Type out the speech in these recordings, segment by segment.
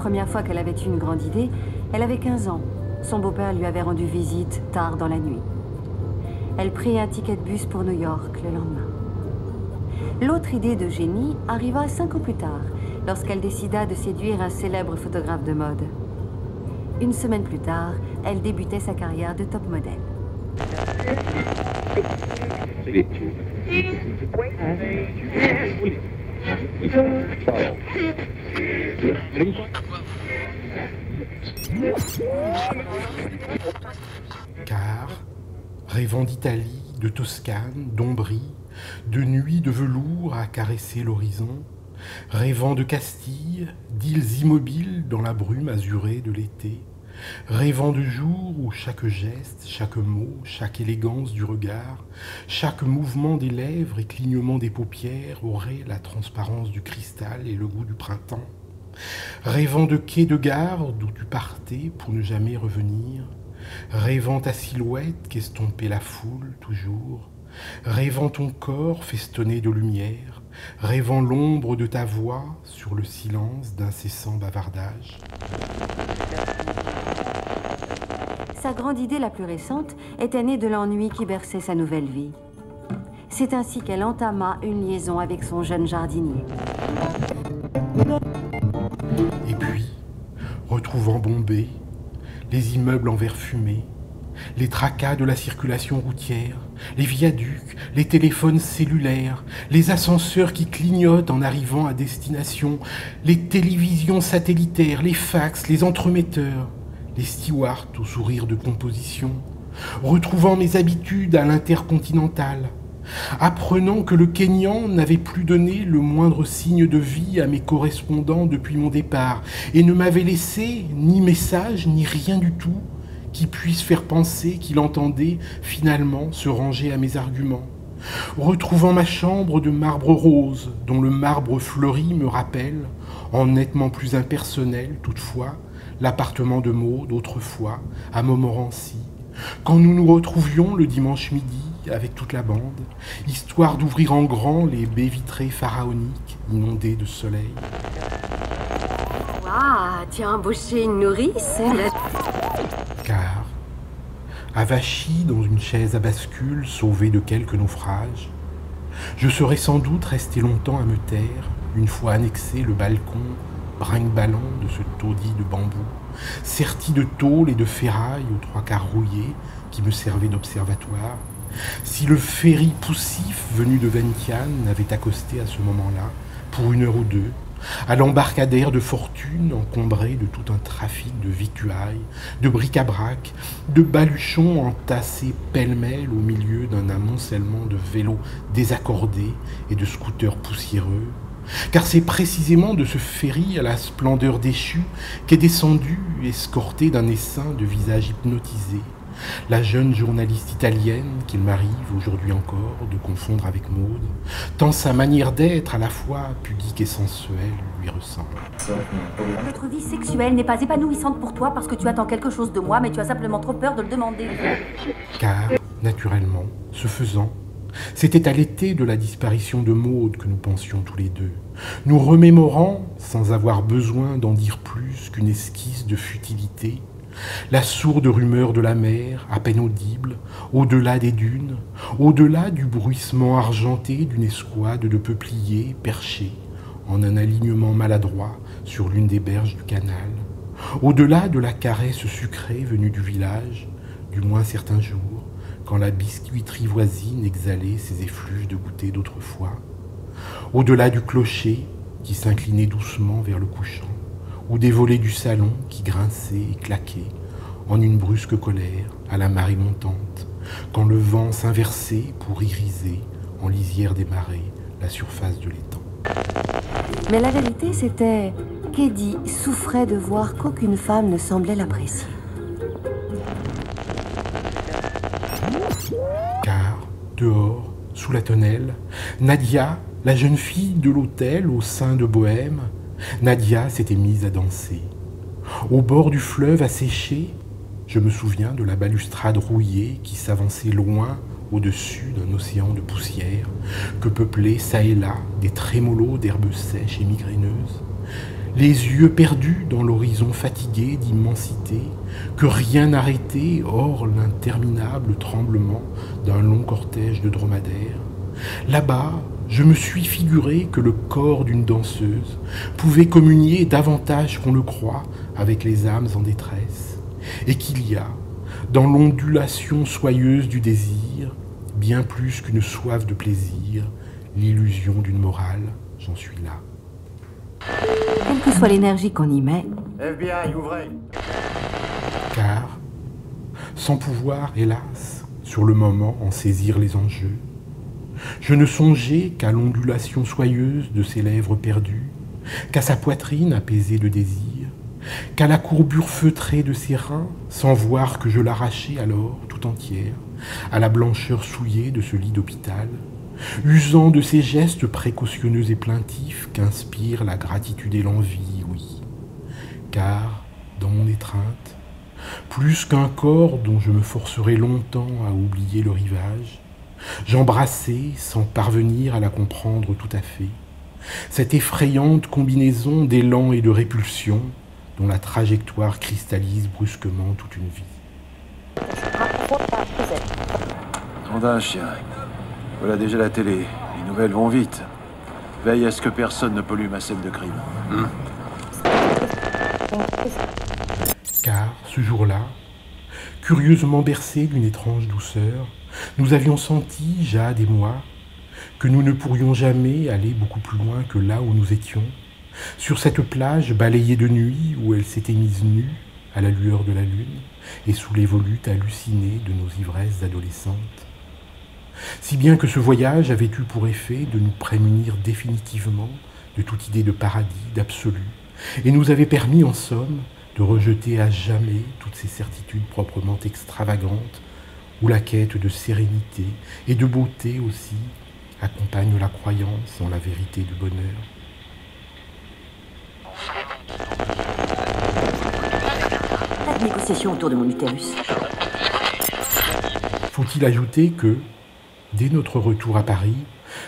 première fois qu'elle avait eu une grande idée, elle avait 15 ans. Son beau-père lui avait rendu visite tard dans la nuit. Elle prit un ticket de bus pour New York le lendemain. L'autre idée de génie arriva 5 ans plus tard, lorsqu'elle décida de séduire un célèbre photographe de mode. Une semaine plus tard, elle débutait sa carrière de top modèle. Car, rêvant d'Italie, de Toscane, d'Ombrie, de nuits de velours à caresser l'horizon, rêvant de Castille, d'îles immobiles dans la brume azurée de l'été, rêvant de jours où chaque geste, chaque mot, chaque élégance du regard, chaque mouvement des lèvres et clignement des paupières aurait la transparence du cristal et le goût du printemps, rêvant de quai de gare d'où tu partais pour ne jamais revenir, rêvant ta silhouette qu'estompait la foule toujours, rêvant ton corps festonné de lumière, rêvant l'ombre de ta voix sur le silence d'incessants bavardages. Sa grande idée la plus récente était née de l'ennui qui berçait sa nouvelle vie. C'est ainsi qu'elle entama une liaison avec son jeune jardinier. Et puis, retrouvant Bombay, les immeubles en verre fumé, les tracas de la circulation routière, les viaducs, les téléphones cellulaires, les ascenseurs qui clignotent en arrivant à destination, les télévisions satellitaires, les fax, les entremetteurs, les stewards au sourire de composition, retrouvant mes habitudes à l'intercontinental, apprenant que le Kényan n'avait plus donné le moindre signe de vie à mes correspondants depuis mon départ et ne m'avait laissé ni message ni rien du tout qui puisse faire penser qu'il entendait finalement se ranger à mes arguments, retrouvant ma chambre de marbre rose dont le marbre fleuri me rappelle, en nettement plus impersonnel toutefois, l'appartement de Maud autrefois à Montmorency, quand nous nous retrouvions le dimanche midi avec toute la bande, histoire d'ouvrir en grand les baies vitrées pharaoniques inondées de soleil. Ah, tu as embauché une nourrice? Car, avachi dans une chaise à bascule sauvée de quelques naufrages, je serais sans doute resté longtemps à me taire, une fois annexé le balcon brinque-ballant de ce taudis de bambou, serti de tôle et de ferraille aux 3/4 rouillés qui me servait d'observatoire, si le ferry poussif venu de Vientiane n'avait accosté à ce moment-là, pour 1 heure ou 2, à l'embarcadère de fortune encombré de tout un trafic de victuailles, de bric-à-brac, de baluchons entassés pêle-mêle au milieu d'un amoncellement de vélos désaccordés et de scooters poussiéreux, car c'est précisément de ce ferry à la splendeur déchue qu'est descendue, escortée d'un essaim de visages hypnotisés, la jeune journaliste italienne qu'il m'arrive aujourd'hui encore de confondre avec Maud, tant sa manière d'être à la fois pudique et sensuelle lui ressemble. Notre vie sexuelle n'est pas épanouissante pour toi parce que tu attends quelque chose de moi, mais tu as simplement trop peur de le demander. Car, naturellement, ce faisant, c'était à l'été de la disparition de Maud que nous pensions tous les deux, nous remémorant, sans avoir besoin d'en dire plus qu'une esquisse de futilité, la sourde rumeur de la mer, à peine audible, au-delà des dunes, au-delà du bruissement argenté d'une escouade de peupliers perchés en un alignement maladroit sur l'une des berges du canal, au-delà de la caresse sucrée venue du village, du moins certains jours, quand la biscuiterie voisine exhalait ses effluves de goûter d'autrefois, au-delà du clocher qui s'inclinait doucement vers le couchant, ou des volets du salon qui grinçaient et claquaient en une brusque colère à la marée montante, quand le vent s'inversait pour iriser en lisière des marées la surface de l'étang. Mais la vérité, c'était qu'Eddie souffrait de voir qu'aucune femme ne semblait l'apprécier. Car, dehors, sous la tonnelle, Nadia, la jeune fille de l'hôtel au sein de Bohême, Nadia s'était mise à danser. Au bord du fleuve asséché, je me souviens de la balustrade rouillée qui s'avançait loin au-dessus d'un océan de poussière que peuplaient çà et là des trémolos d'herbes sèches et migraineuses. les yeux perdus dans l'horizon fatigué d'immensité, que rien n'arrêtait hors l'interminable tremblement d'un long cortège de dromadaires. Là-bas, je me suis figuré que le corps d'une danseuse pouvait communier davantage qu'on le croit avec les âmes en détresse, et qu'il y a, dans l'ondulation soyeuse du désir, bien plus qu'une soif de plaisir, l'illusion d'une morale, j'en suis là. Quelle que soit l'énergie qu'on y met, FBI, ouvrez! Car, sans pouvoir, hélas, sur le moment en saisir les enjeux, je ne songeais qu'à l'ondulation soyeuse de ses lèvres perdues, qu'à sa poitrine apaisée de désir, qu'à la courbure feutrée de ses reins, sans voir que je l'arrachais alors tout entière, à la blancheur souillée de ce lit d'hôpital, usant de ces gestes précautionneux et plaintifs qu'inspire la gratitude et l'envie, oui. Car, dans mon étreinte, plus qu'un corps dont je me forcerai longtemps à oublier le rivage, j'embrassais, sans parvenir à la comprendre tout à fait, cette effrayante combinaison d'élan et de répulsion dont la trajectoire cristallise brusquement toute une vie. Tandin, chien. Voilà déjà la télé. Les nouvelles vont vite. Veille à ce que personne ne pollue ma scène de crime. Car, ce jour-là, curieusement bercés d'une étrange douceur, nous avions senti, Jade et moi, que nous ne pourrions jamais aller beaucoup plus loin que là où nous étions, sur cette plage balayée de nuit où elle s'était mise nue à la lueur de la lune et sous les volutes hallucinées de nos ivresses adolescentes. Si bien que ce voyage avait eu pour effet de nous prémunir définitivement de toute idée de paradis, d'absolu, et nous avait permis en somme de rejeter à jamais toutes ces certitudes proprement extravagantes où la quête de sérénité et de beauté aussi accompagne la croyance en la vérité du bonheur. Pas de négociation autour de mon utérus. Faut-il ajouter que, dès notre retour à Paris,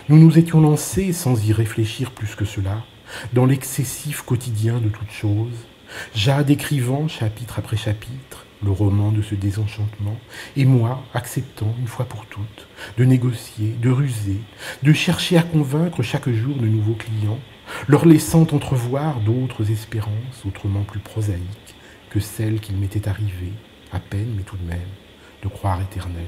nous nous étions lancés, sans y réfléchir plus que cela, dans l'excessif quotidien de toutes choses, Jade écrivant chapitre après chapitre le roman de ce désenchantement, et moi acceptant une fois pour toutes de négocier, de ruser, de chercher à convaincre chaque jour de nouveaux clients, leur laissant entrevoir d'autres espérances autrement plus prosaïques que celles qu'il m'était arrivé, à peine mais tout de même, de croire éternelles.